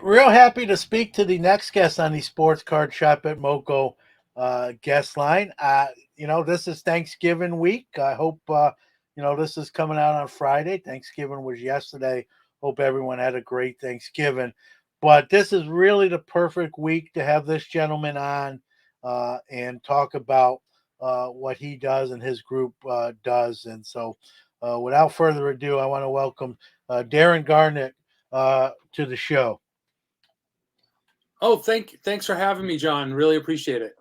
real happy to speak to the next guest on the Sports Card Shop at Moco guest line. This is Thanksgiving week. I hope, this is coming out on Friday. Thanksgiving was yesterday. Hope everyone had a great Thanksgiving. But this is really the perfect week to have this gentleman on and talk about what he does and his group does. And so, without further ado, I want to welcome Darren Garnick to the show. Oh, thanks for having me, John. Really appreciate it.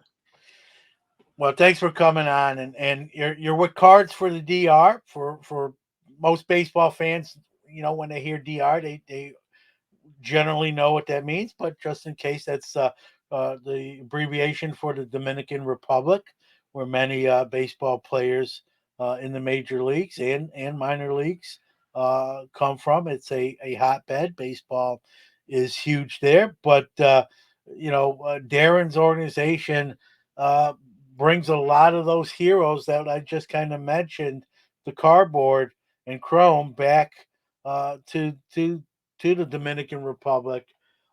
Well, thanks for coming on, and you're with Cards for the DR. For most baseball fans, when they hear DR, they generally know what that means. But just in case, that's the abbreviation for the Dominican Republic, where many baseball players in the major leagues and minor leagues come from. It's a hotbed. Baseball is huge there, but Darren's organization uh, brings a lot of those heroes that I just kind of mentioned, the cardboard and chrome, back to the Dominican Republic.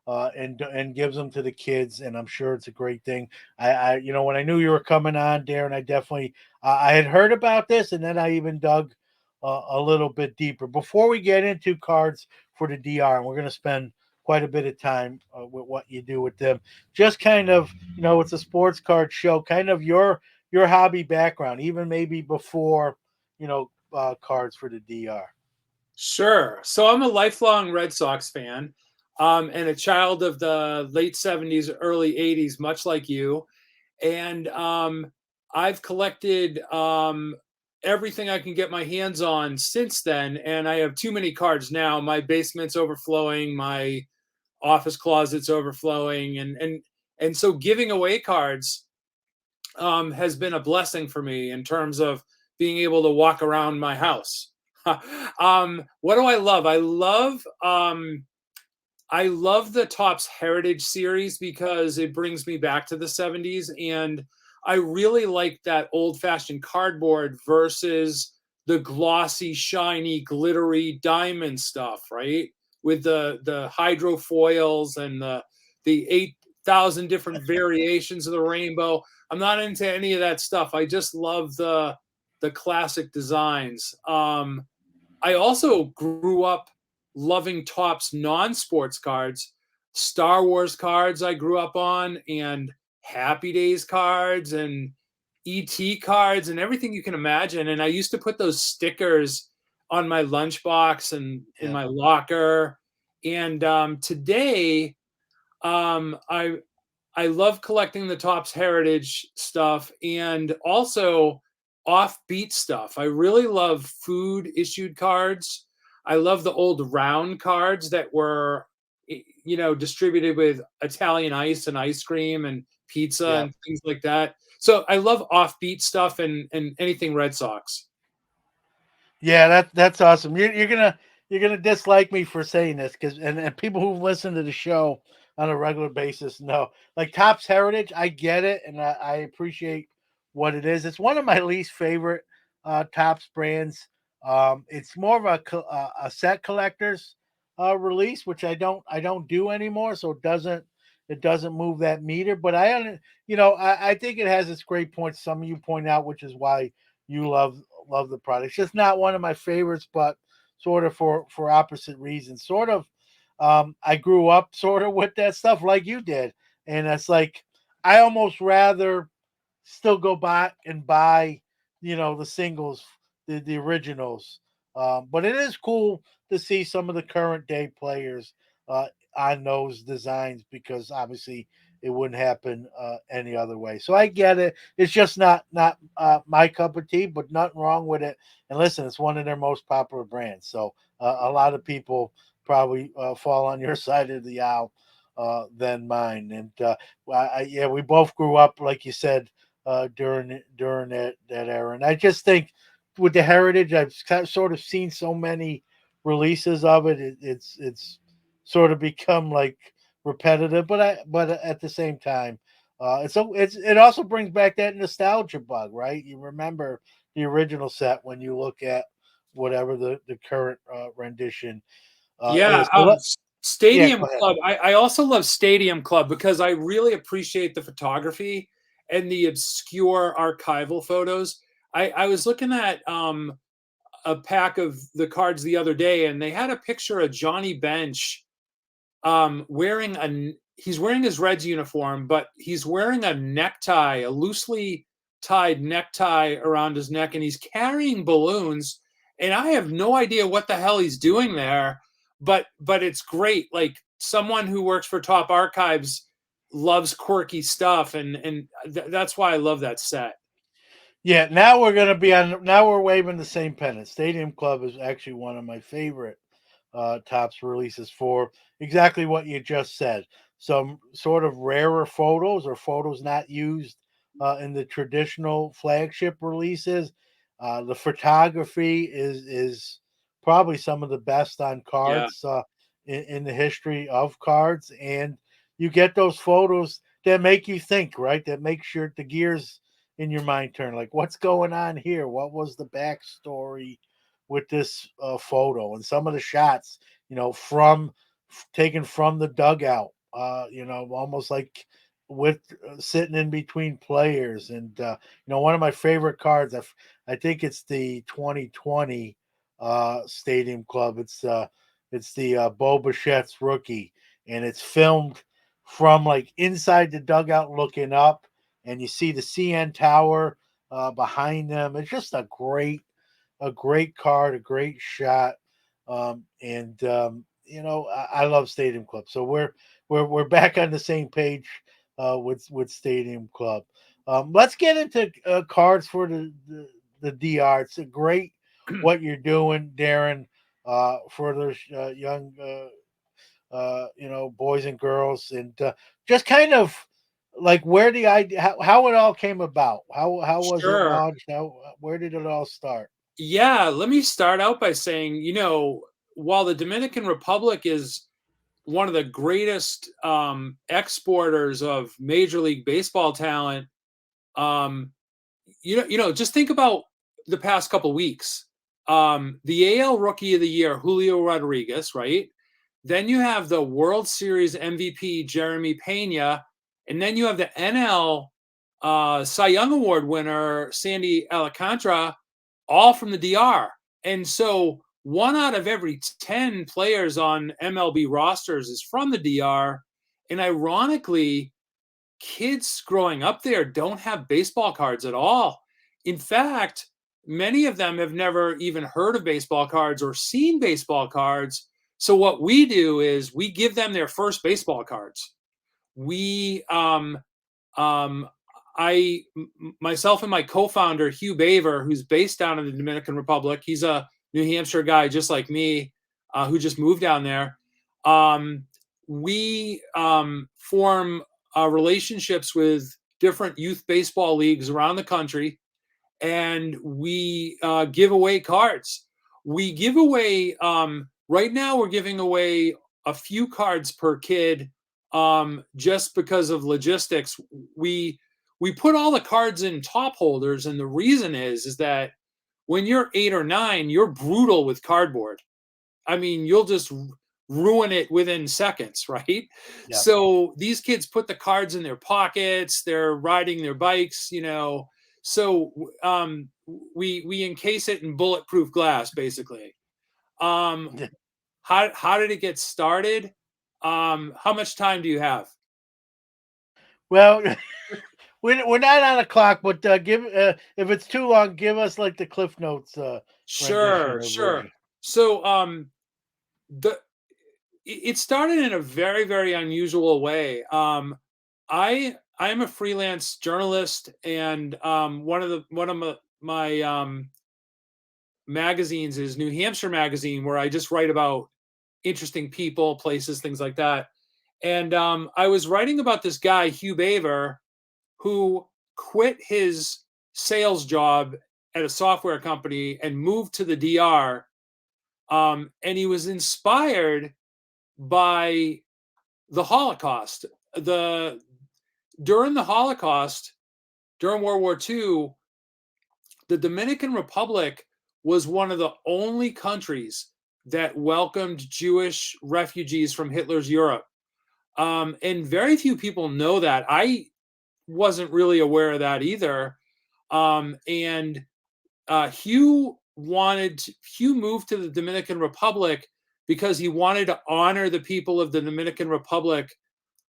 And gives them to the kids, and I'm sure it's a great thing. When I knew you were coming on, Darren, I definitely I had heard about this, and then I even dug a little bit deeper. Before we get into Cards for the DR, and we're going to spend quite a bit of time with what you do with them. Just kind of, it's a sports card show. Kind of your hobby background, even maybe before, Cards for the DR. Sure. So I'm a lifelong Red Sox fan, and a child of the late '70s, early '80s, much like you. And I've collected everything I can get my hands on since then, and I have too many cards now. My basement's overflowing. My office closet's overflowing, and so giving away cards has been a blessing for me in terms of being able to walk around my house. What do I love? I love the Topps Heritage series because it brings me back to the '70s, and I really like that old-fashioned cardboard versus the glossy, shiny, glittery diamond stuff, right? With the hydrofoils and the 8,000 different variations of the rainbow. I'm not into any of that stuff. I just love the classic designs. I also grew up loving Topps non-sports cards, Star Wars cards I grew up on, and Happy Days cards and ET cards and everything you can imagine. And I used to put those stickers on my lunchbox and in Yeah. my locker. And today, I love collecting the Topps Heritage stuff and also offbeat stuff. I really love food issued cards. I love the old round cards that were, distributed with Italian ice and ice cream and pizza Yeah. and things like that. So I love offbeat stuff and anything Red Sox. Yeah, that's awesome. You're gonna dislike me for saying this because and people who listen to the show on a regular basis know, like, Topps Heritage. I get it, and I appreciate what it is. It's one of my least favorite Topps brands. It's more of a set collectors release, which I don't do anymore, so it doesn't move that meter. But I think it has its great points. Some of you point out, which is why you love the product. It's just not one of my favorites, but sort of for opposite reasons. Sort of, I grew up sort of with that stuff like you did, and it's like I almost rather still go back and buy, the singles, the originals. But it is cool to see some of the current day players uh, on those designs because obviously it wouldn't happen any other way. So I get it. It's just not my cup of tea, but nothing wrong with it. And listen, it's one of their most popular brands. So a lot of people probably fall on your side of the aisle than mine. And yeah, we both grew up, like you said, during that era. And I just think with the Heritage, I've sort of seen so many releases of it. It's sort of become like repetitive, but at the same time, it also brings back that nostalgia bug, right? You remember the original set when you look at whatever the current rendition Yeah, is. So Yeah, Stadium go ahead. Club. I also love Stadium Club because I really appreciate the photography and the obscure archival photos. I was looking at a pack of the cards the other day, and they had a picture of Johnny Bench wearing he's wearing his Reds uniform, but he's wearing a necktie, a loosely tied necktie around his neck, and he's carrying balloons. And I have no idea what the hell he's doing there, but it's great. Like someone who works for Top Archives loves quirky stuff, and that's why I love that set. Yeah, now we're gonna be on. Now we're waving the same pennant. Stadium Club is actually one of my favorite tops releases for exactly what you just said. Some sort of rarer photos or photos not used in the traditional flagship releases. The photography is probably some of the best on Yeah, cards in the history of cards, and you get those photos that make you think, right? That makes the gears in your mind turn. Like, what's going on here? What was the backstory with this photo? And some of the shots, from taken from the dugout, almost like with sitting in between players. And one of my favorite cards, I think it's the 2020 Stadium Club. It's the Bo Bichette's rookie, and it's filmed from like inside the dugout looking up, and you see the CN Tower behind them. It's just a great card, a great shot, and I love Stadium Club. So we're back on the same page with Stadium Club. Let's get into cards for the DR. It's a great what you're doing, Darren, for those young boys and girls, and just kind of like where the idea, how it all came about. How was it sure. launched? Where did it all start? Yeah, let me start out by saying, while the Dominican Republic is one of the greatest exporters of Major League Baseball talent, um, just think about the past couple weeks. The AL Rookie of the Year, Julio Rodriguez, right? Then you have the World Series MVP, Jeremy Pena, and then you have the NL Cy Young Award winner, Sandy Alcantara, all from the DR. And so one out of every 10 players on MLB rosters is from the DR. And ironically, kids growing up there don't have baseball cards at all. In fact, many of them have never even heard of baseball cards or seen baseball cards. So what we do is we give them their first baseball cards. We um, myself and my co-founder Hugh Baver, who's based down in the Dominican Republic, he's a New Hampshire guy just like me, who just moved down there. We form relationships with different youth baseball leagues around the country, and we give away cards. We give away right now. We're giving away a few cards per kid, just because of logistics. We put all the cards in top holders, and the reason is that when you're 8 or 9, you're brutal with cardboard. I mean, you'll just ruin it within seconds, right? Yeah. So these kids put the cards in their pockets, they're riding their bikes. So we encase it in bulletproof glass, basically. Um, how did it get started? How much time do you have? Well, we're not on a clock, but give if it's too long, give us like the Cliff Notes rendition Sure, or sure. version. So the it started in a very, very unusual way. I'm a freelance journalist, and one of my magazines is New Hampshire Magazine, where I just write about interesting people, places, things like that. And I was writing about this guy Hugh Baver, who quit his sales job at a software company and moved to the DR. And he was inspired by the Holocaust. The During the Holocaust, during World War II, the Dominican Republic was one of the only countries that welcomed Jewish refugees from Hitler's Europe. And very few people know that. I wasn't really aware of that either. And Hugh moved to the Dominican Republic because he wanted to honor the people of the Dominican Republic,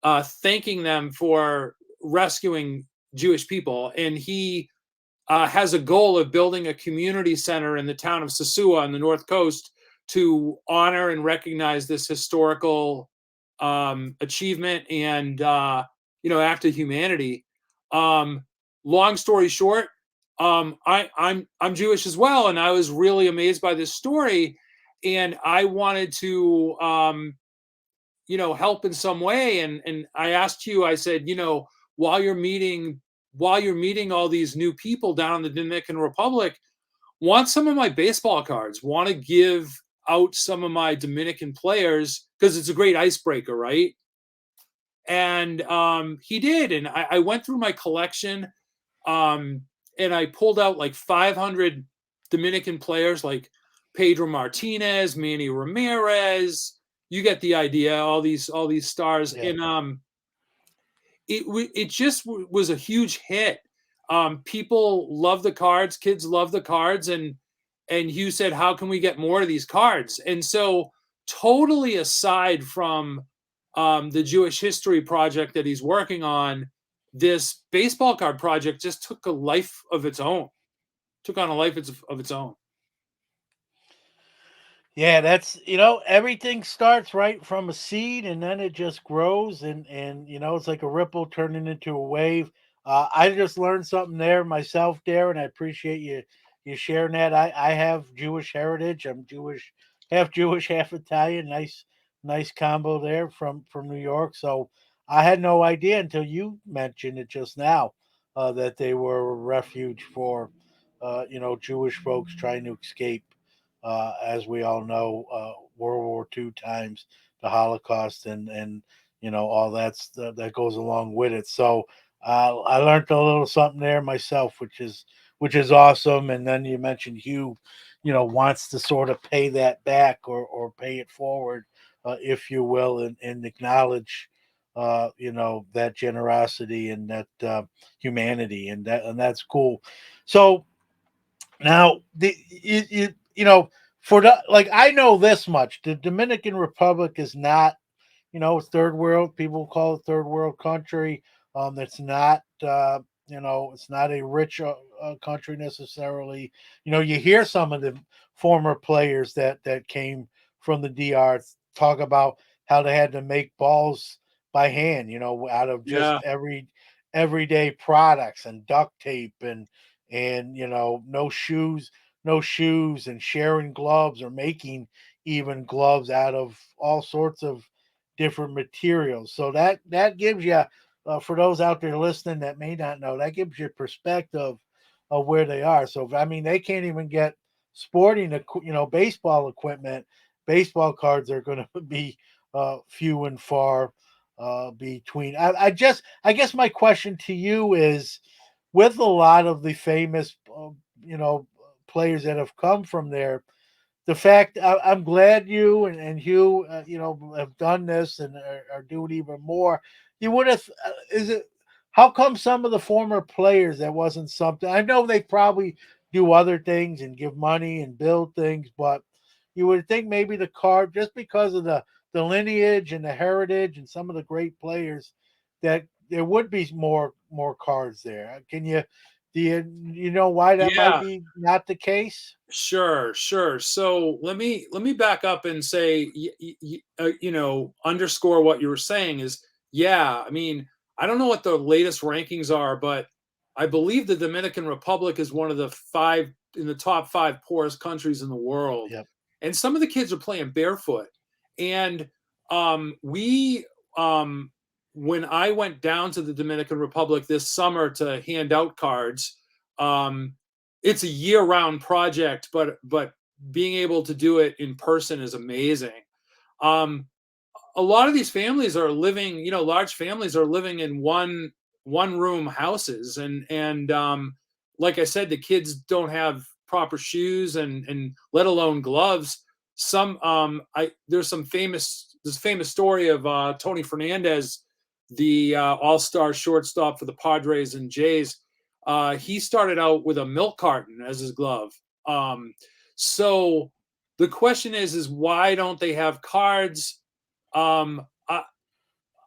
thanking them for rescuing Jewish people. And he has a goal of building a community center in the town of Sosua on the North Coast to honor and recognize this historical achievement and act of humanity. Um, Long story short, I'm Jewish as well, and I was really amazed by this story, and I wanted to help in some way. And I asked you, I said, while you're meeting all these new people down in the Dominican Republic, want some of my baseball cards, want to give out some of my Dominican players because it's a great icebreaker, right? And he did, and I went through my collection, um, and I pulled out like 500 Dominican players, like Pedro Martinez, Manny Ramirez. You get the idea. All these stars, Yeah. and it just was a huge hit. People love the cards, kids love the cards, and Hugh said, "How can we get more of these cards?" And so, totally aside from the Jewish History project that he's working on, this baseball card project just took a life of its own. Took on a life of its own. Yeah, that's everything starts right from a seed and then it just grows and it's like a ripple turning into a wave. I just learned something there myself, Darren. I appreciate you sharing that. I have Jewish heritage. I'm Jewish, half Italian. Nice combo there from New York. So I had no idea until you mentioned it just now that they were a refuge for Jewish folks trying to escape as we all know, World War II times, the Holocaust, and all that goes along with it. So I learned a little something there myself, which is awesome. And then you mentioned Hugh, wants to sort of pay that back or pay it forward, if you will, and acknowledge. That generosity and that humanity and that's cool. So now, for the like, I know this much: the Dominican Republic is not, it's third world. People call it third world country. It's not, it's not a rich country necessarily. You hear some of the former players that came from the DR talk about how they had to make balls by hand, out of just Yeah, everyday products and duct tape and no shoes and sharing gloves or making even gloves out of all sorts of different materials. So that gives you, for those out there listening that may not know, that gives you perspective of where they are. So I mean, they can't even get baseball equipment. Baseball cards are going to be few and far between. I guess my question to you is, with a lot of the famous, players that have come from there, the fact I'm glad you and Hugh, have done this and are doing even more. You would have, is it? How come some of the former players that wasn't something? I know they probably do other things and give money and build things, but you would think maybe the card, just because of the lineage and the heritage and some of the great players, that there would be more cards there. Do you know why that might yeah. be not the case? Sure, sure. So let me back up and say, underscore what you were saying is, yeah. I mean, I don't know what the latest rankings are, but I believe the Dominican Republic is one of the five in the top five poorest countries in the world, Yep. and some of the kids are playing barefoot. And we when I went down to the Dominican Republic this summer to hand out cards, um, it's a year-round project, but being able to do it in person is amazing. Um, a lot of these families are living, large families are living in one room houses, and like I said, the kids don't have proper shoes and let alone gloves. there's this famous story of Tony Fernandez, the all-star shortstop for the Padres and Jays. He started out with a milk carton as his glove. So the question is why don't they have cards? Um, I,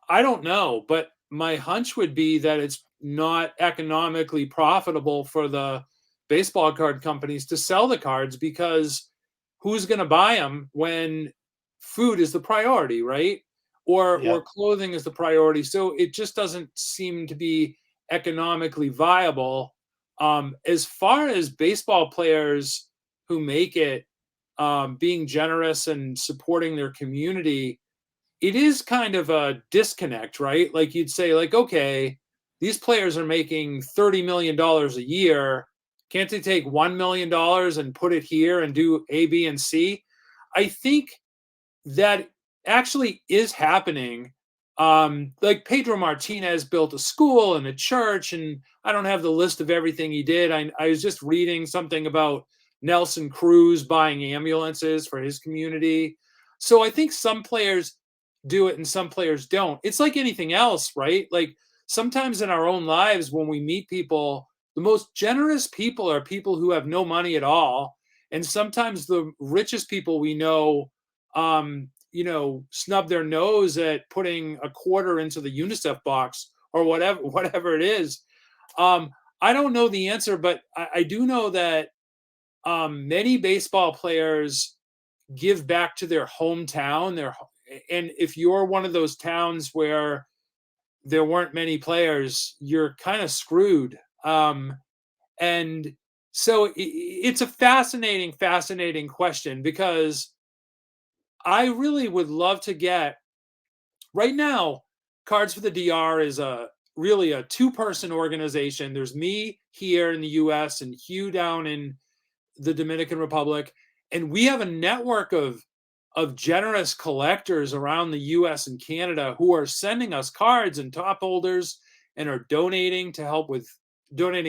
I don't know, but my hunch would be that it's not economically profitable for the baseball card companies to sell the cards, because who's going to buy them when food is the priority, right? Yeah. Or clothing is the priority. So it just doesn't seem to be economically viable. As far as baseball players who make it, being generous and supporting their community, it is kind of a disconnect, right? Like you'd say, like, okay, these players are making $30 million a year. Can't they take $1 million and put it here and do A, B, and C? I think that actually is happening. Like Pedro Martinez built a school and a church, and I don't have the list of everything he did. I was just reading something about Nelson Cruz buying ambulances for his community. So I think some players do it and some players don't. It's like anything else, right? Like sometimes in our own lives, when we meet people, the most generous people are people who have no money at all. And sometimes the richest people we know, snub their nose at putting a quarter into the UNICEF box or whatever it is. I don't know the answer, but I do know that many baseball players give back to their hometown. And if you're one of those towns where there weren't many players, you're kind of screwed. And so it's a fascinating question, because I really would love to get right now. Cards for the DR is really a two-person organization. There's me here in the US and Hugh down in the Dominican Republic, and we have a network of generous collectors around the US and Canada who are sending us cards and top holders, and are donating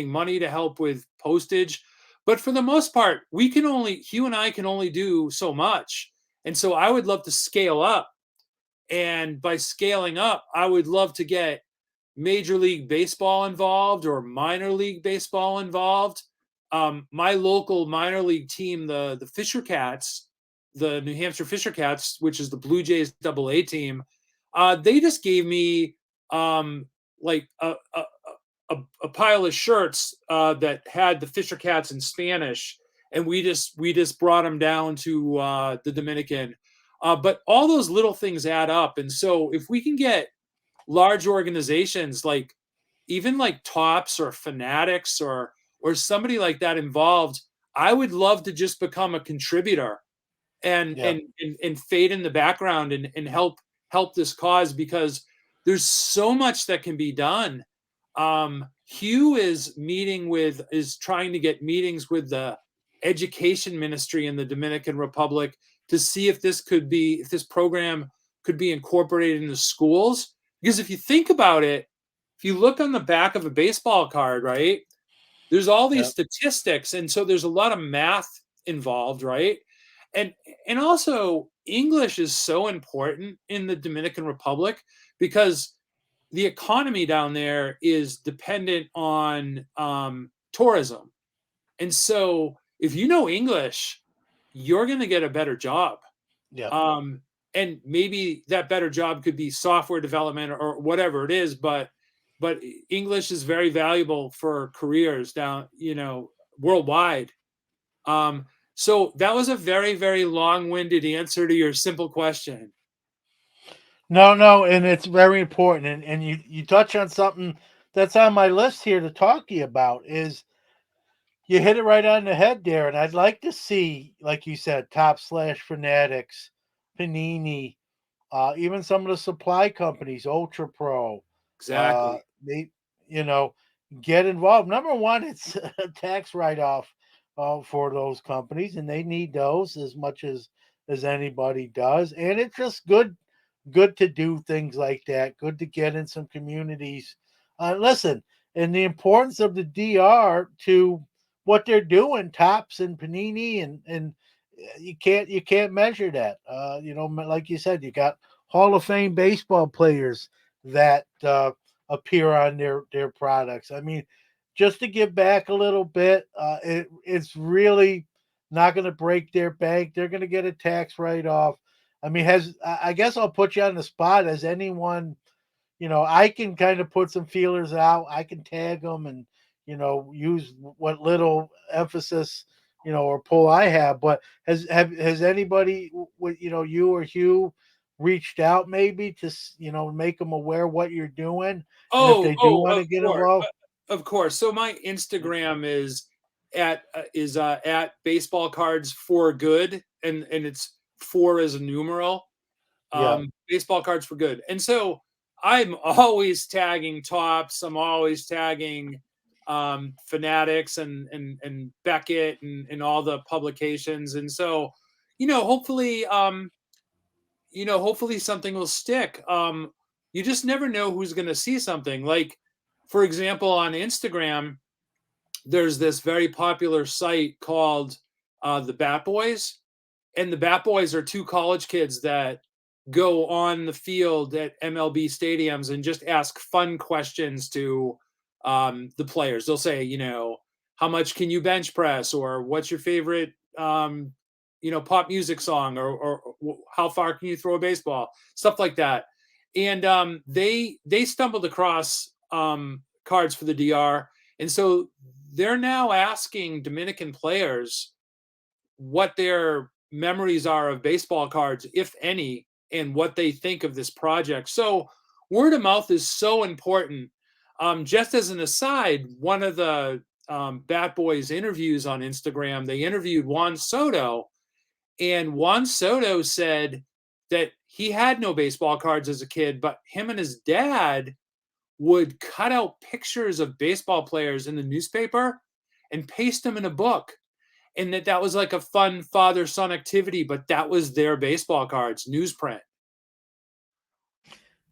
money to help with postage. But for the most part, Hugh and I can only do so much. And so I would love to scale up. And by scaling up, I would love to get Major League Baseball involved or minor league baseball involved. My local minor league team, the Fisher Cats, the New Hampshire Fisher Cats, which is the Blue Jays AA team, they just gave me like a pile of shirts that had the Fisher Cats in Spanish, and we just brought them down to the Dominican. But all those little things add up, and so if we can get large organizations like even like Tops or Fanatics or somebody like that involved, I would love to just become a contributor and Yeah. and fade in the background and help this cause, because there's so much that can be done. Hugh is trying to get meetings with the education ministry in the Dominican Republic to see if this program could be incorporated into schools. Because if you think about it, if you look on the back of a baseball card, right, there's all these Yeah. statistics, and so there's a lot of math involved, right? And and also English is so important in the Dominican Republic, because the economy down there is dependent on tourism. And so if you know English, you're going to get a better job. Yeah. Um, and maybe that better job could be software development or whatever it is, but English is very valuable for careers down, worldwide. Um, so that was a very, very long-winded answer to your simple question. No, no, and it's very important. And you touch on something that's on my list here to talk to you about is you hit it right on the head there. And I'd like to see, like you said, Top Slash Fanatics, Panini, even some of the supply companies, Ultra Pro, Exactly. they, you know, get involved. Number one, it's a tax write off for those companies, and they need those as much as anybody does. And it's just good to do things like that. Good to get in some communities. Listen, and the importance of the DR to what they're doing, Tops and Panini, and you can't measure that. Like you said, you got Hall of Fame baseball players that appear on their products. I mean, just to give back a little bit, it's really not going to break their bank. They're going to get a tax write off. I mean, I guess I'll put you on the spot. Has anyone, I can kind of put some feelers out. I can tag them and, use what little emphasis, or pull I have. But has anybody, you or Hugh, reached out maybe to, make them aware what you're doing, and if they do want Of to get course, involved? of course. So my Instagram is at baseball cards for good, and it's four as a numeral. Yeah, Baseball cards for good. And so I'm always tagging Tops. I'm always tagging Fanatics and Beckett and all the publications. And so, hopefully, hopefully something will stick. You just never know who's going to see something. Like, for example, on Instagram, there's this very popular site called the Bat Boys, and the Bat Boys are two college kids that go on the field at MLB stadiums and just ask fun questions to the players. They'll say, how much can you bench press, or what's your favorite, pop music song, or how far can you throw a baseball, stuff like that. And they stumbled across cards for the DR, and so they're now asking Dominican players what their memories are of baseball cards, if any, and what they think of this project. So word of mouth is so important. Just as an aside, one of the Bat Boys interviews on Instagram, they interviewed Juan Soto, and Juan Soto said that he had no baseball cards as a kid, but him and his dad would cut out pictures of baseball players in the newspaper and paste them in a book, and that was like a fun father-son activity, but that was their baseball cards, newsprint.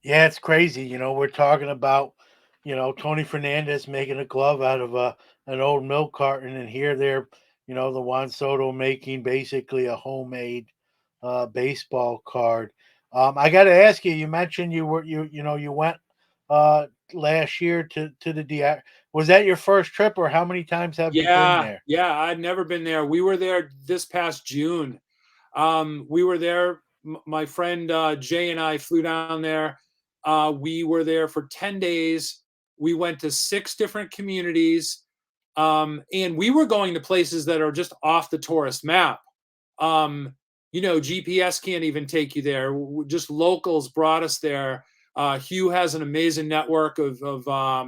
yeah, it's crazy. We're talking about, Tony Fernandez making a glove out of an old milk carton, and here they're, the Juan Soto making basically a homemade baseball card. I got to ask you. You mentioned you went last year to the DR. Was that your first trip, or how many times have you been Yeah, there? yeah, I'd never been there. We were there this past June. We were there. My friend Jay and I flew down there. We were there for 10 days. We went to 6 different communities. And we were going to places that are just off the tourist map. GPS can't even take you there. Just locals brought us there. Hugh has an amazing network of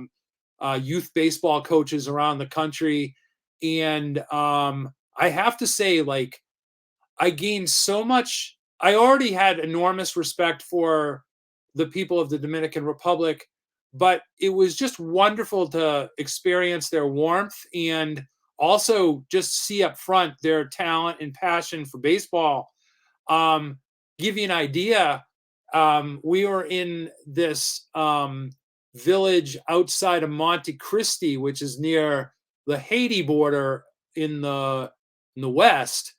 youth baseball coaches around the country. And I have to say, like, I gained so much. I already had enormous respect for the people of the Dominican Republic, but it was just wonderful to experience their warmth and also just see up front their talent and passion for baseball. Um, give you an idea, we were in this village outside of Monte Cristi, which is near the Haiti border in the west.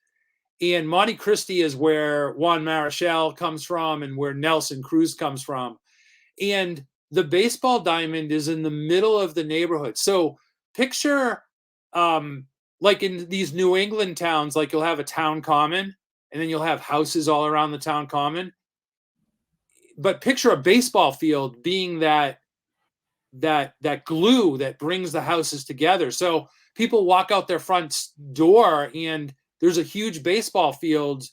And Monte Cristi is where Juan Marichal comes from and where Nelson Cruz comes from. And the baseball diamond is in the middle of the neighborhood. So picture, um, like in these New England towns, like you'll have a town common and then you'll have houses all around the town common. But picture a baseball field being that glue that brings the houses together. So people walk out their front door and there's a huge baseball field,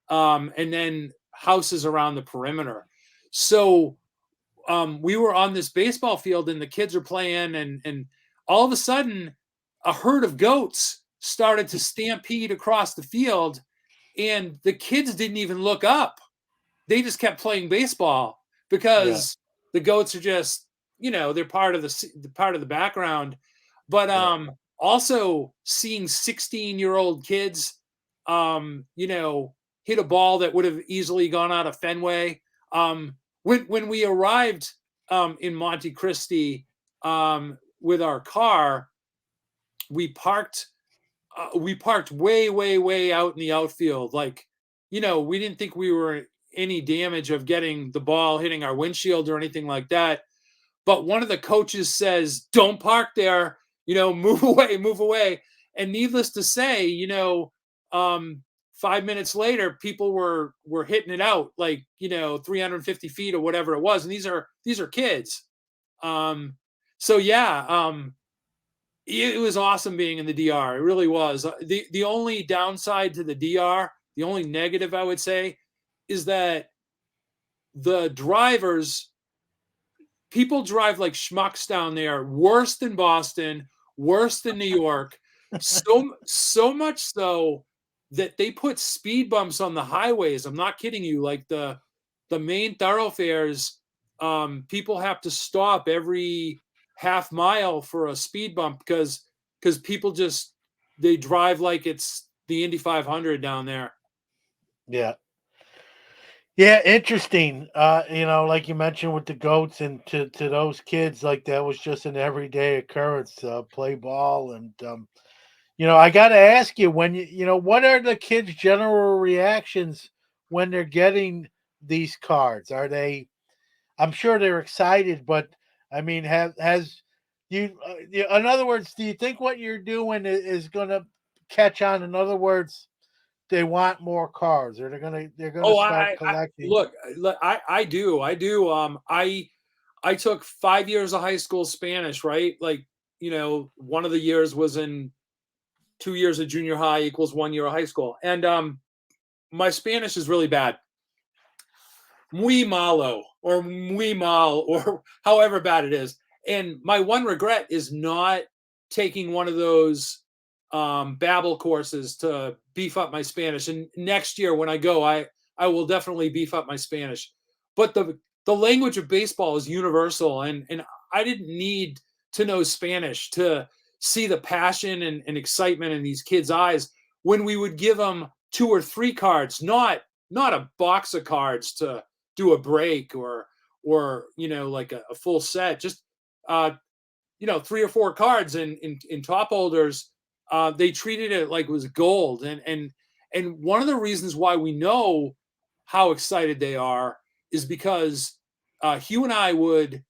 and then houses around the perimeter. So we were on this baseball field and the kids are playing, and all of a sudden a herd of goats started to stampede across the field, and the kids didn't even look up. They just kept playing baseball Yeah, because the goats are just, they're part of the background. But yeah, also seeing 16-year-old kids hit a ball that would have easily gone out of Fenway. When we arrived in Monte Cristi with our car, we parked we parked way, way, way out in the outfield. Like, we didn't think we were any damage of getting the ball hitting our windshield or anything like that. But one of the coaches says, "Don't park there. Move away, move away." And needless to say, 5 minutes later, people were hitting it out like 350 feet or whatever it was, and these are kids. Um, so yeah, it was awesome being in the DR. It really was. The only downside to the DR, the only negative I would say, is that the drivers, people drive like schmucks down there, worse than Boston, worse than New York. So much so that they put speed bumps on the highways. I'm not kidding you. Like the main thoroughfares, people have to stop every half mile for a speed bump because people just they drive like it's the Indy 500 down there. Yeah. Yeah, interesting. Like you mentioned with the goats, and to those kids, like that was just an everyday occurrence. Play ball, and I got to ask you, when what are the kids' general reactions when they're getting these cards? Are they? I'm sure they're excited, but I mean, have has you? In other words, do you think what you're doing is going to catch on? In other words, they want more cards, or they're gonna Oh, start I collecting. look, I do. I took 5 years of high school Spanish, right? Like, one of the years was in 2 years of junior high equals 1 year of high school. And my Spanish is really bad. Muy malo or muy mal or however bad it is. And my one regret is not taking one of those Babel courses to beef up my Spanish. And next year when I go, I will definitely beef up my Spanish. But the language of baseball is universal, and I didn't need to know Spanish to see the passion and excitement in these kids' eyes when we would give them two or three cards, not a box of cards to do a break or like a full set, just uh three or four cards in top holders. They treated it like it was gold, and one of the reasons why we know how excited they are is because Hugh and I would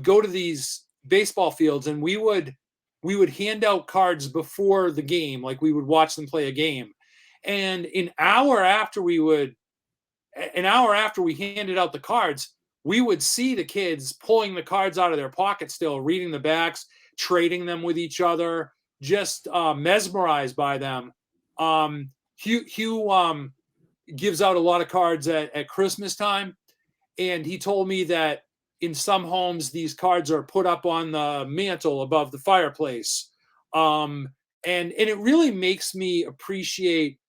go to these baseball fields, and we would hand out cards before the game, like we would watch them play a game, and an hour after we handed out the cards, we would see the kids pulling the cards out of their pockets still, reading the backs, trading them with each other, just mesmerized by them. Hugh gives out a lot of cards at Christmas time, and he told me that in some homes these cards are put up on the mantle above the fireplace. And it really makes me appreciate,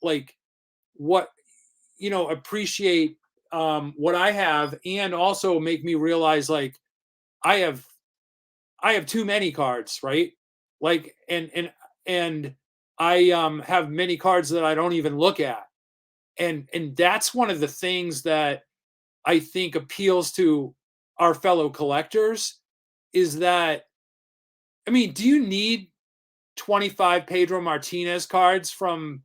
like, what appreciate what I have, and also make me realize, like, I have I have too many cards, right? Like, and I have many cards that I don't even look at. And that's one of the things that I think appeals to our fellow collectors, is that, I mean, do you need 25 Pedro Martinez cards from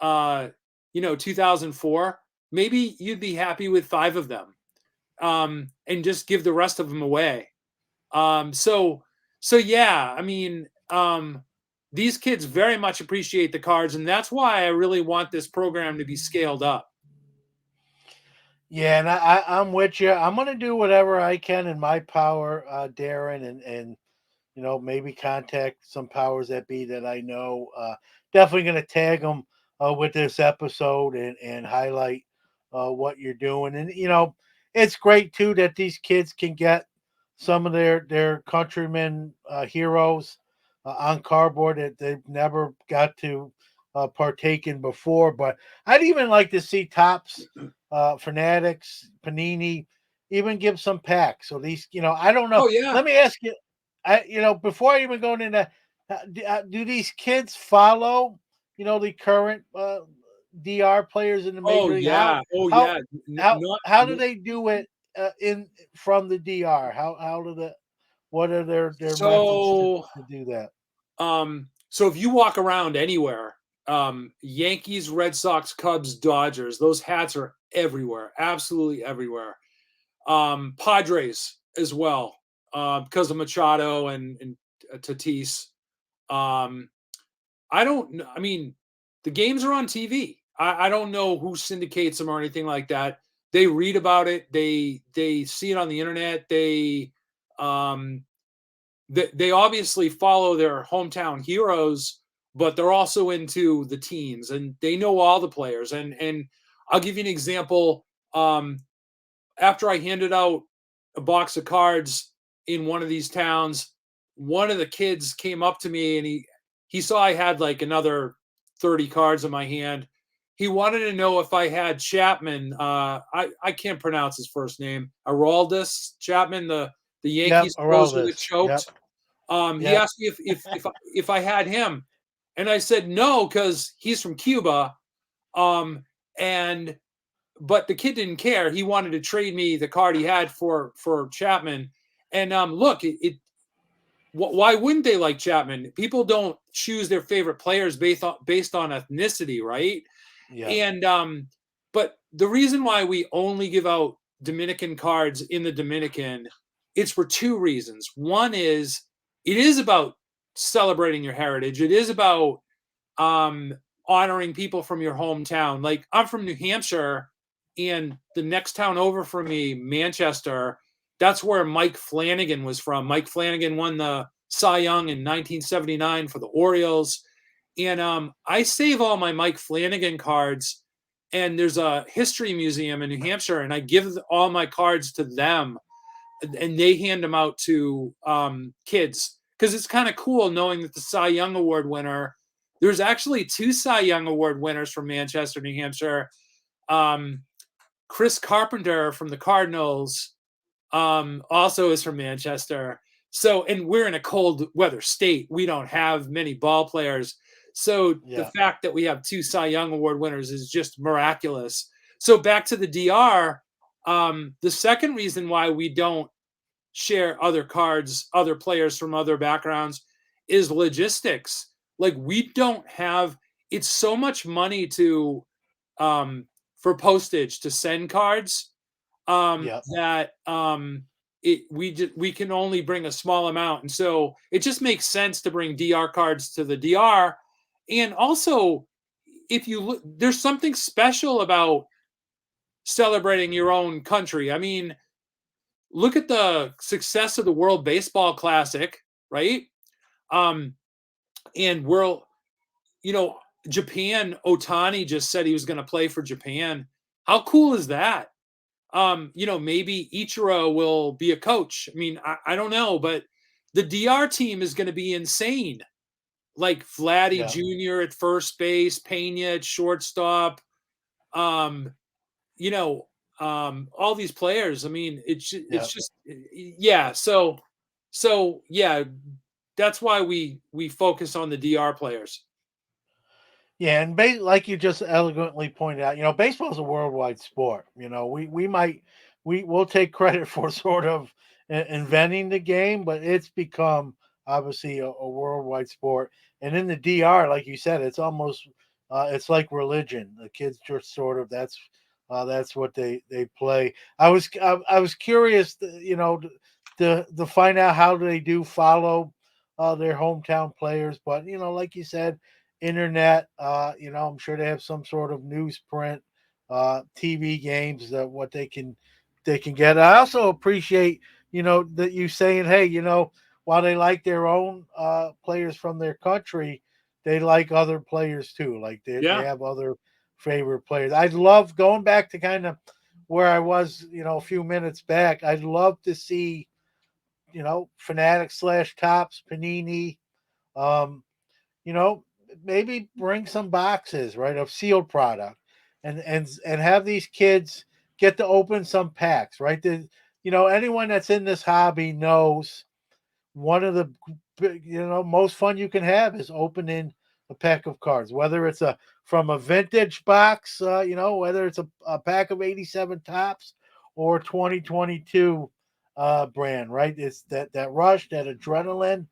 2004? Maybe you'd be happy with 5 of them, and just give the rest of them away. So yeah, I mean, these kids very much appreciate the cards, and that's why I really want this program to be scaled up. Yeah, and I'm with you. I'm gonna do whatever I can in my power, Darren, and maybe contact some powers that be that I know. Definitely gonna tag them with this episode and highlight what you're doing. And it's great too that these kids can get some of their countrymen heroes on cardboard that they've never got to partake in before. But I'd even like to see Tops, Fanatics, Panini, even give some packs. So these, I don't know. Oh yeah. Let me ask you, before I even go into that, do these kids follow, the current DR players in the Oh major league? yeah. Oh How yeah. how Not, how do they do it in from the DR? How do the what are their methods to, so to do that? um So if you walk around anywhere, Yankees, Red Sox, Cubs, Dodgers, those hats are everywhere, absolutely everywhere. Padres as well, because of Machado and Tatis. Um, I don't know. I mean, the games are on TV. I don't know who syndicates them or anything like that. They read about it. They see it on the internet. Um, they obviously follow their hometown heroes, but they're also into the teams and they know all the players. And I'll give you an example. After I handed out a box of cards in one of these towns, one of the kids came up to me and he saw I had like another 30 cards in my hand. He wanted to know if I had Chapman. I can't pronounce his first name. Araldis Chapman, the Yep, Yankees closer that Aroldis. Yep, choked. He yep, asked me if I had him, and I said no because he's from Cuba. And but the kid didn't care. He wanted to trade me the card he had for Chapman. And look, why wouldn't they like Chapman? People don't choose their favorite players based on ethnicity, right? yep, And but the reason why we only give out Dominican cards in the Dominican, it's for two reasons. One is it is about celebrating your heritage. It is about um, honoring people from your hometown. Like I'm from New Hampshire, and the next town over from me, Manchester, that's where Mike Flanagan was from. Mike Flanagan won the Cy Young in 1979 for the Orioles. And I save all my Mike Flanagan cards, and there's a history museum in New Hampshire, and I give all my cards to them, and they hand them out to kids because it's kind of cool knowing that the Cy Young Award winner. There's actually two Cy Young Award winners from Manchester, New Hampshire. Um, Chris Carpenter from the Cardinals also is from Manchester. So, and we're in a cold weather state. We don't have many ball players. So the yeah, fact that we have two Cy Young Award winners is just miraculous. So back to the DR. The second reason why we don't share other cards, other players from other backgrounds is logistics. Like we don't have it's so much money to for postage to send cards yep. that we can only bring a small amount, and so it just makes sense to bring DR cards to the DR. And also, if you look, there's something special about celebrating your own country. I mean, look at the success of the World Baseball Classic, right? Um, and world, you know, Japan. Otani just said he was going to play for Japan. How cool is that? Maybe Ichiro will be a coach. I mean, I don't know, but the DR team is going to be insane. Like Vladdy Yeah, Jr. at first base, Pena at shortstop. Um, you know, all these players. I mean, yeah, it's just yeah. So yeah, that's why we focus on the DR players. yeah. And like you just eloquently pointed out, baseball is a worldwide sport. We'll take credit for sort of inventing the game, but it's become obviously a worldwide sport. And in the DR, like you said, it's almost it's like religion. The kids just sort of that's what they play. I was curious, to find out how they do follow their hometown players, but like you said, internet. I'm sure they have some sort of newsprint, TV games that what they can get. I also appreciate that you saying, hey, while they like their own players from their country, they like other players too. Like they Yeah, have other favorite players. I'd love going back to kind of where I was, a few minutes back. I'd love to see, Fanatic slash Tops, Panini. Um, you know, maybe bring some boxes, right, of sealed product, and have these kids get to open some packs, right? Anyone that's in this hobby knows one of the most fun you can have is opening a pack of cards, whether it's a from a vintage box, whether it's a pack of 87 tops or 2022 brand, right? It's that rush, that adrenaline,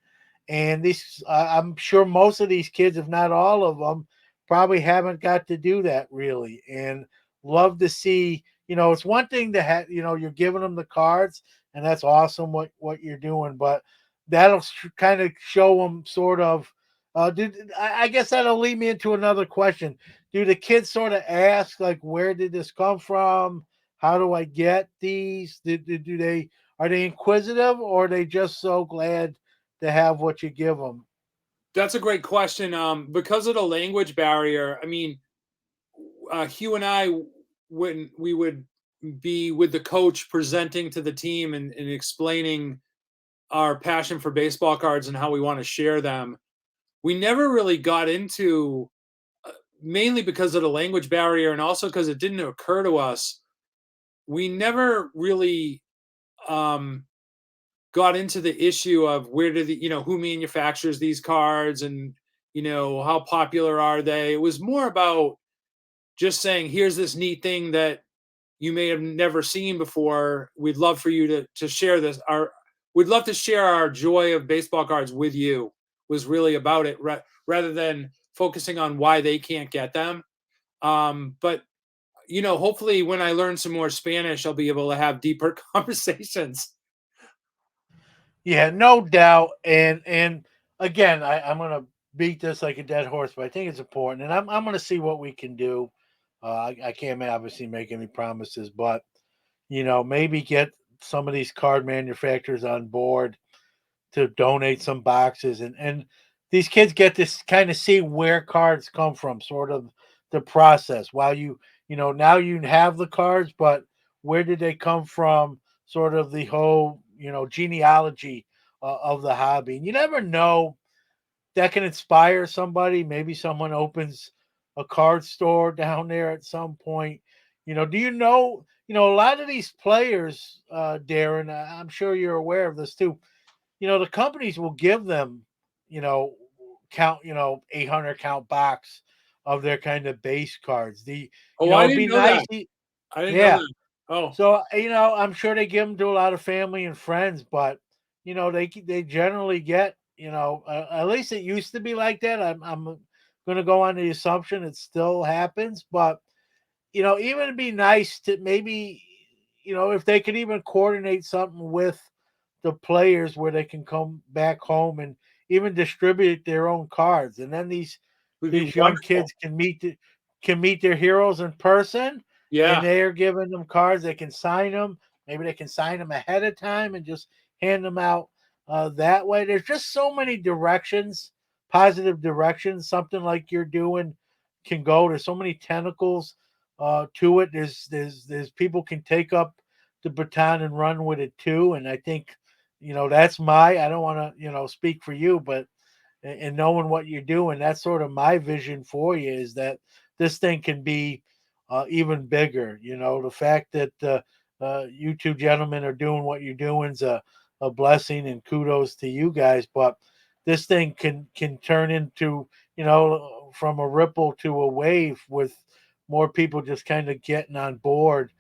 And these, I'm sure most of these kids, if not all of them, probably haven't got to do that really. And love to see, it's one thing to have, you're giving them the cards, and that's awesome what you're doing, but that'll kind of show them sort of. I guess that'll lead me into another question. Do the kids sort of ask like, where did this come from? How do I get these? Do they, are they inquisitive, or are they just so glad to have what you give them? That's a great question. Because of the language barrier, I mean, Hugh and I, when we would be with the coach presenting to the team and explaining our passion for baseball cards and how we want to share them, we never really got into, mainly because of the language barrier and also because it didn't occur to us. We never really um, got into the issue of where did who manufactures these cards and how popular are they. It was more about just saying, here's this neat thing that you may have never seen before. We'd love for you to share this. We'd love to share our joy of baseball cards with you. Was really about it, rather than focusing on why they can't get them. But hopefully, when I learn some more Spanish, I'll be able to have deeper conversations. Yeah, no doubt. And again, I'm gonna beat this like a dead horse, but I think it's important, and I'm gonna see what we can do. I can't obviously make any promises, but maybe get some of these card manufacturers on board to donate some boxes, and these kids get to kind of see where cards come from, sort of the process. While now you have the cards, but where did they come from? Sort of the whole genealogy of the hobby. And you never know, that can inspire somebody. Maybe someone opens a card store down there at some point. Do you know? A lot of these players, Darren. I'm sure you're aware of this too. The companies will give them, you know, count, 800 count box of their kind of base cards. Oh, I It'd didn't be know nice. that. I didn't know Yeah. that. Oh, So, I'm sure they give them to a lot of family and friends, but, they generally get, at least it used to be like that. I'm going to go on the assumption it still happens, but even it'd be nice to maybe, if they could even coordinate something with the players where they can come back home and even distribute their own cards. And then would be these young wonderful. kids can meet their heroes in person, and Yeah, they're giving them cards. They can sign them. Maybe they can sign them ahead of time and just hand them out that way. There's just so many directions, positive directions. Something like you're doing can go. There's so many tentacles to it. There's people can take up the baton and run with it too. And I think, that's I don't want to, speak for you, but and knowing what you're doing, that's sort of my vision for you, is that this thing can be even bigger. The fact that you two gentlemen are doing what you're doing is a blessing, and kudos to you guys. But this thing can turn into, from a ripple to a wave, with more people just kind of getting on board,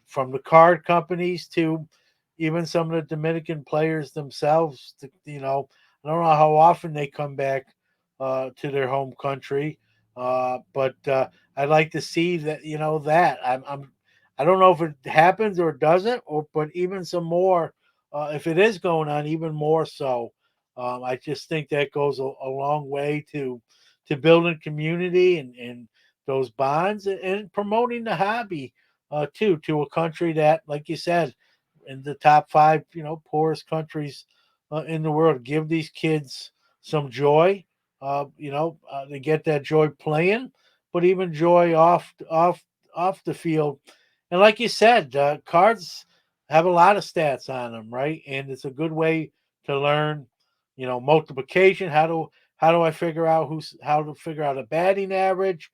from the card companies to even some of the Dominican players themselves. I don't know how often they come back to their home country, but I'd like to see that. That I don't know if it happens or doesn't, or but even some more, if it is going on, even more so. I just think that goes a long way to building community and those bonds, and promoting the hobby too, to a country that, like you said, in the top five, poorest countries in the world. Give these kids some joy. They get that joy playing, but even joy off the field. And like you said, cards have a lot of stats on them, right? And it's a good way to learn, multiplication. How do I figure out how to figure out a batting average?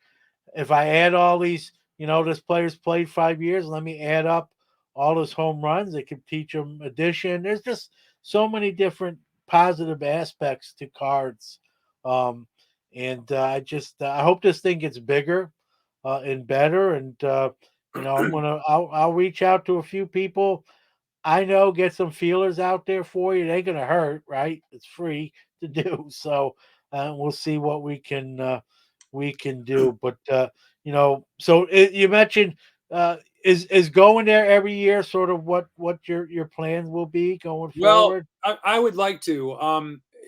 If I add all these, this player's played 5 years, let me add up all his home runs. It could teach him addition. There's just so many different positive aspects to cards. Um, and I hope this thing gets bigger and better. And, I'll reach out to a few people I know, get some feelers out there for you. It ain't gonna hurt, right? It's free to do. So we'll see what we can do. But so you mentioned is going there every year sort of what your plans will be going Well, forward. I would like to.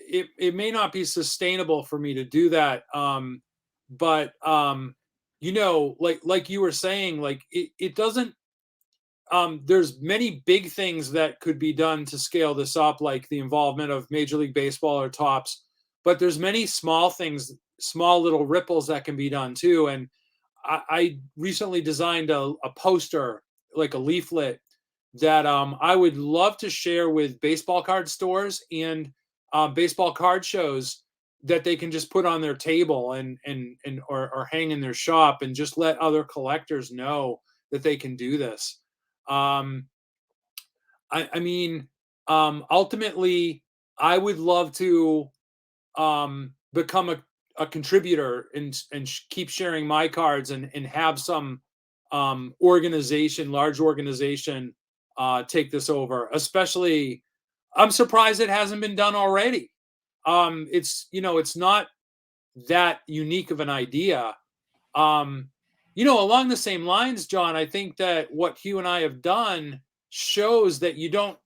It may not be sustainable for me to do that. But like you were saying, like it doesn't. There's many big things that could be done to scale this up, like the involvement of Major League Baseball or tops. But there's many small things, small little ripples that can be done too. And I recently designed a poster, like a leaflet, that I would love to share with baseball card stores and baseball card shows that they can just put on their table or hang in their shop and just let other collectors know that they can do this. Um, I mean, ultimately, I would love to become a contributor and keep sharing my cards and have some large organization, take this over. Especially, I'm surprised it hasn't been done already. It's not that unique of an idea. Um, Along the same lines, John, I think that what Hugh and I have done shows that you don't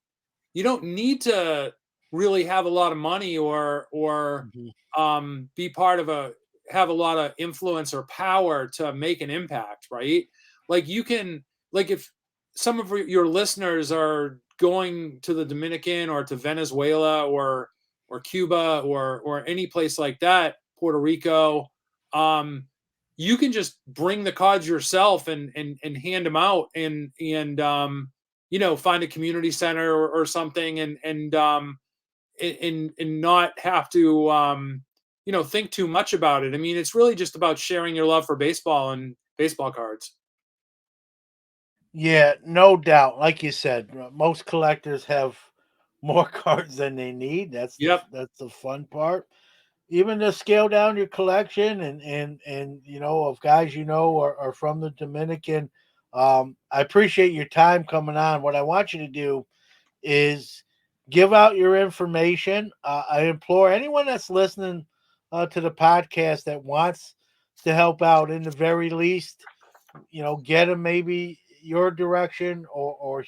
need to really have a lot of money or Mhm. be part of a have a lot of influence or power to make an impact, right? Like you can like if some of your listeners are going to the Dominican or to Venezuela or Cuba or any place like that, Puerto Rico, um, you can just bring the cards yourself and hand them out and find a community center or something and not have to think too much about it. I mean, it's really just about sharing your love for baseball and baseball cards. Yeah, no doubt. Like you said, most collectors have more cards than they need. Yep. That's the fun part. Even to scale down your collection and of guys are from the Dominican. I appreciate your time coming on. What I want you to do is give out your information. I implore anyone that's listening to the podcast that wants to help out, in the very least, get them maybe your direction or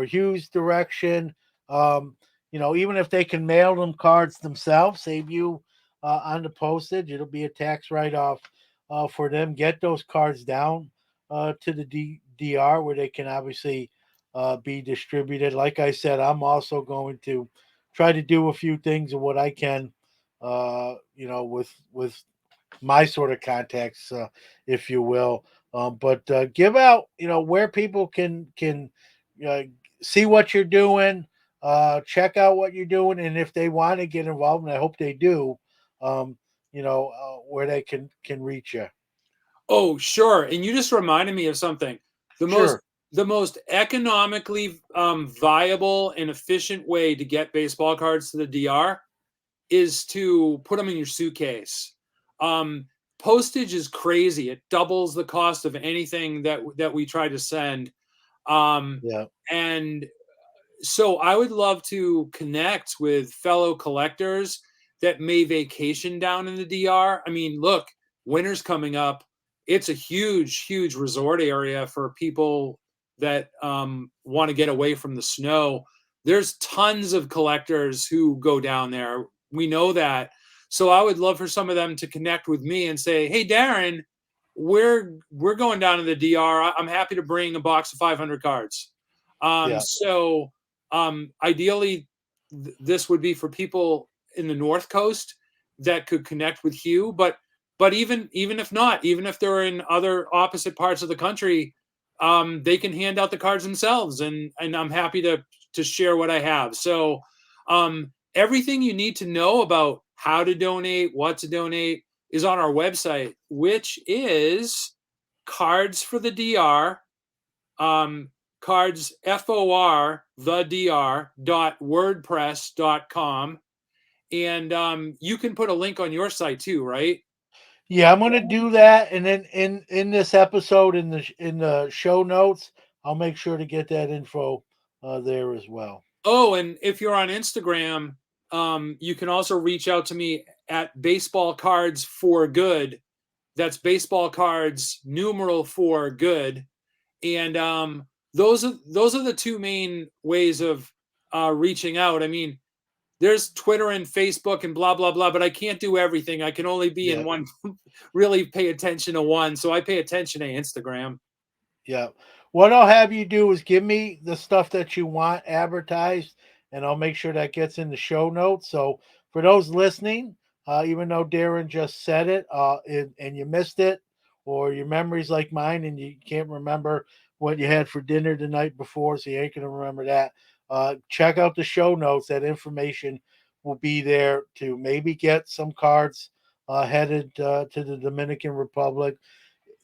Hugh's direction. Um, even if they can mail them cards themselves, save you on the postage. It'll be a tax write off for them. Get those cards down to the DR where they can obviously be distributed. Like I said, I'm also going to try to do a few things of what I can, with my sort of contacts, if you will. But give out, where people can uh, see what you're doing, check out what you're doing, and if they want to get involved, and I hope they do, where they can reach you. Oh, sure. And you just reminded me of something. The most Sure. the most economically viable and efficient way to get baseball cards to the DR is to put them in your suitcase. Um, Postage is crazy. It doubles the cost of anything that we try to send. Um, Yeah. and so I would love to connect with fellow collectors that may vacation down in the DR. I mean, look, winter's coming up. It's a huge, huge resort area for people that want to get away from the snow. There's tons of collectors who go down there. We know that. So I would love for some of them to connect with me and say, "Hey, Darren, we're going down to the DR. I'm happy to bring a box of 500 cards." Yeah. Ideally, this would be for people in the North Coast that could connect with Hugh. But even if not, even if they're in other opposite parts of the country, they can hand out the cards themselves, and I'm happy to share what I have. So everything you need to know about how to donate, what to donate, is on our website, which is Cards for the DR, um, cards for the dr.wordpress.com. And you can put a link on your site too, right? Yeah, I'm gonna do that, and then in this episode, in the show notes, I'll make sure to get that info there as well. Oh, and if you're on Instagram, you can also reach out to me at baseball cards for good. That's baseball cards numeral for good. And those are the two main ways of reaching out. I mean, there's Twitter and Facebook and blah blah blah, but I can't do everything. I can only be in Yeah. one, really pay attention to one. So I pay attention to Instagram. Yeah. What I'll have you do is give me the stuff that you want advertised, and I'll make sure that gets in the show notes. So for those listening, even though Darren just said it, and you missed it, or your memory's like mine and you can't remember what you had for dinner the night before, so you ain't gonna remember that. Check out the show notes. That information will be there to maybe get some cards headed to the Dominican Republic.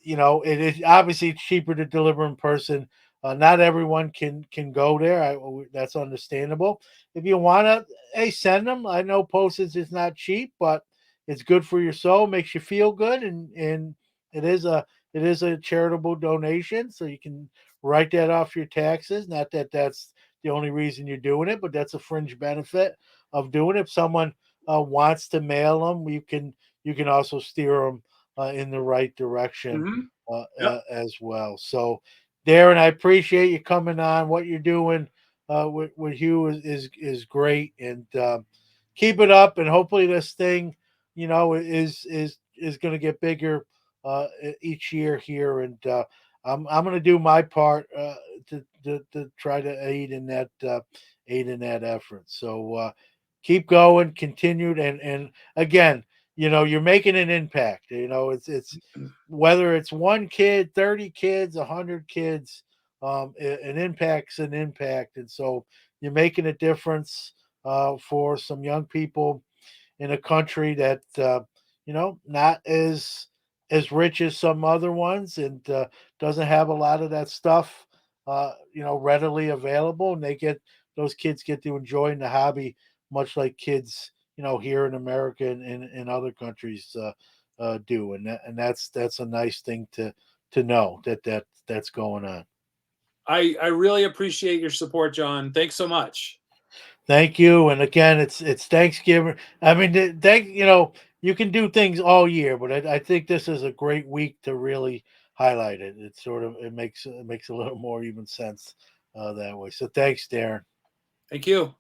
It is obviously cheaper to deliver in person. Not everyone can go there. That's understandable. If you want to, hey, send them. I know postage is not cheap, but it's good for your soul, makes you feel good, and it is a charitable donation, so you can write that off your taxes. Not that that's the only reason you're doing it, but that's a fringe benefit of doing it. If someone wants to mail them, you can also steer them in the right direction Mm-hmm. Yep. as well. So, Darren, I appreciate you coming on. What you're doing with Hugh is great, and keep it up. And hopefully, this thing, is going to get bigger each year here. And I'm going to do my part to try to aid in that effort. So keep going, continued, and again, you're making an impact. It's whether it's one kid, 30 kids, 100 kids, an impact's an impact. And so you're making a difference for some young people in a country that not as rich as some other ones, and doesn't have a lot of that stuff readily available, and those kids get to enjoy the hobby much like kids here in America and in other countries do. And that's a nice thing to know that's going on. I really appreciate your support, John. Thanks so much. Thank you. And again, it's Thanksgiving. I mean, you can do things all year, but I think this is a great week to really highlight it. It makes a little more even sense that way. So thanks, Darren. Thank you.